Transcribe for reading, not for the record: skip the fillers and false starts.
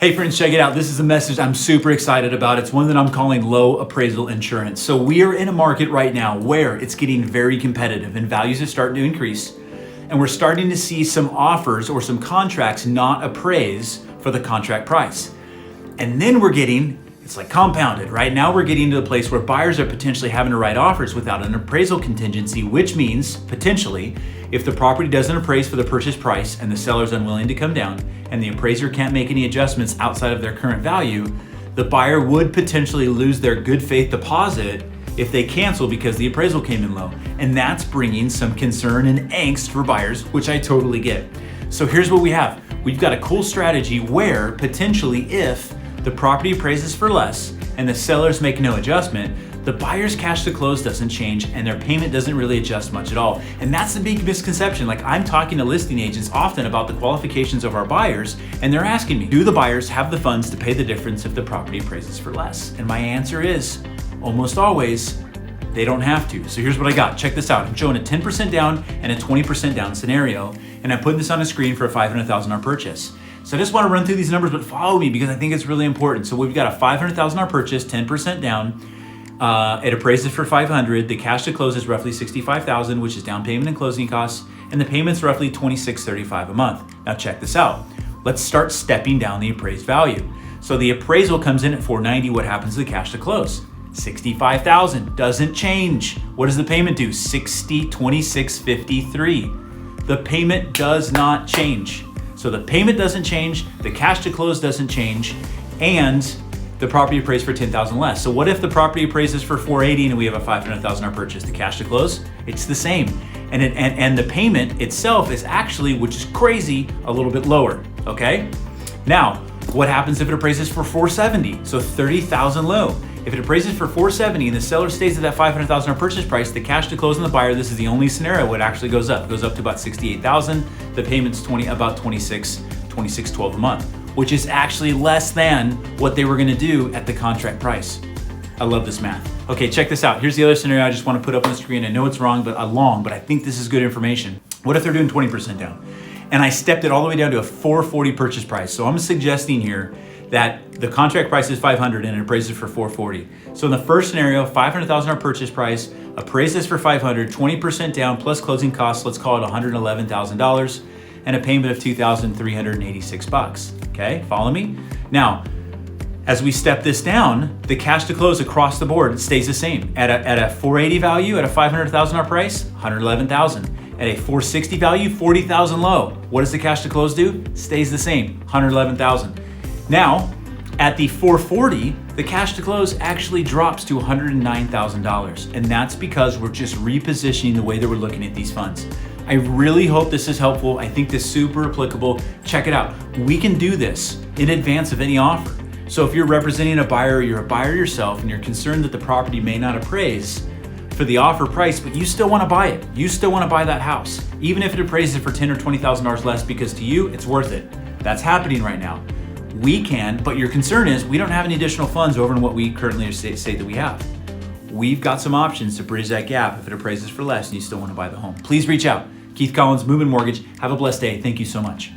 Hey friends, check it out. This is a message I'm super excited about. It's one that I'm calling low appraisal insurance. So we are in a market right now where it's getting very competitive and values are starting to increase. And we're starting to see some offers or some contracts not appraise for the contract price. And then it's like compounded, right? Now we're getting to the place where buyers are potentially having to write offers without an appraisal contingency, which means potentially if the property doesn't appraise for the purchase price and the seller's unwilling to come down and the appraiser can't make any adjustments outside of their current value, the buyer would potentially lose their good faith deposit if they cancel because the appraisal came in low. And that's bringing some concern and angst for buyers, which I totally get. So here's what we have. We've got a cool strategy where potentially if the property appraises for less and the sellers make no adjustment, the buyer's cash to close doesn't change and their payment doesn't really adjust much at all. And that's the big misconception. Like, I'm talking to listing agents often about the qualifications of our buyers, and they're asking me, do the buyers have the funds to pay the difference if the property appraises for less? And my answer is almost always they don't have to. So here's what I got. Check this out. I'm showing a 10% down and a 20% down scenario, and I'm putting this on a screen for a $500,000 purchase. So I just want to run through these numbers, but follow me because I think it's really important. So we've got a $500,000 purchase, 10% down. It appraises for $500,000. The cash to close is roughly $65,000, which is down payment and closing costs, and the payment's roughly $26.35 a month. Now check this out. Let's start stepping down the appraised value. So the appraisal comes in at $490,000. What happens to the cash to close? $65,000. Doesn't change. What does the payment do? $26.53. The payment does not change. So the payment doesn't change, the cash to close doesn't change, and the property appraised for $10,000 less. So what if the property appraises for $480,000 and we have a $500,000 purchase? The cash to close, it's the same. And the payment itself is actually, which is crazy, a little bit lower, okay? Now, what happens if it appraises for $470,000? So $30,000 low. If it appraises for $470,000 and the seller stays at that $500,000 purchase price, the cash to close on the buyer, this is the only scenario where it actually goes up. It goes up to about $68,000. The payment's about $26.12 a month, which is actually less than what they were gonna do at the contract price. I love this math. Okay, check this out. Here's the other scenario I just wanna put up on the screen. I know it's wrong, but I think this is good information. What if they're doing 20% down? And I stepped it all the way down to a $440,000 purchase price. So I'm suggesting here that the contract price is $500,000 and it appraises for $440,000. So in the first scenario, $500,000 purchase price, appraises for $500,000, 20% down plus closing costs, let's call it $111,000, and a payment of $2,386. Okay, follow me? Now, as we step this down, the cash to close across the board stays the same. At a $480,000 value, at a $500,000 price, $111,000. At a $460,000 value, $40,000 low. What does the cash to close do? Stays the same, $111,000. Now, at the $440,000, the cash to close actually drops to $109,000. And that's because we're just repositioning the way that we're looking at these funds. I really hope this is helpful. I think this is super applicable. Check it out. We can do this in advance of any offer. So if you're representing a buyer or you're a buyer yourself and you're concerned that the property may not appraise for the offer price, but you still want to buy it. You still want to buy that house, even if it appraises for $10,000 or $20,000 less, because to you, it's worth it. That's happening right now. We can, but your concern is we don't have any additional funds over and what we currently say that we have. We've got some options to bridge that gap if it appraises for less and you still want to buy the home. Please reach out. Keith Collins, Movement Mortgage. Have a blessed day. Thank you so much.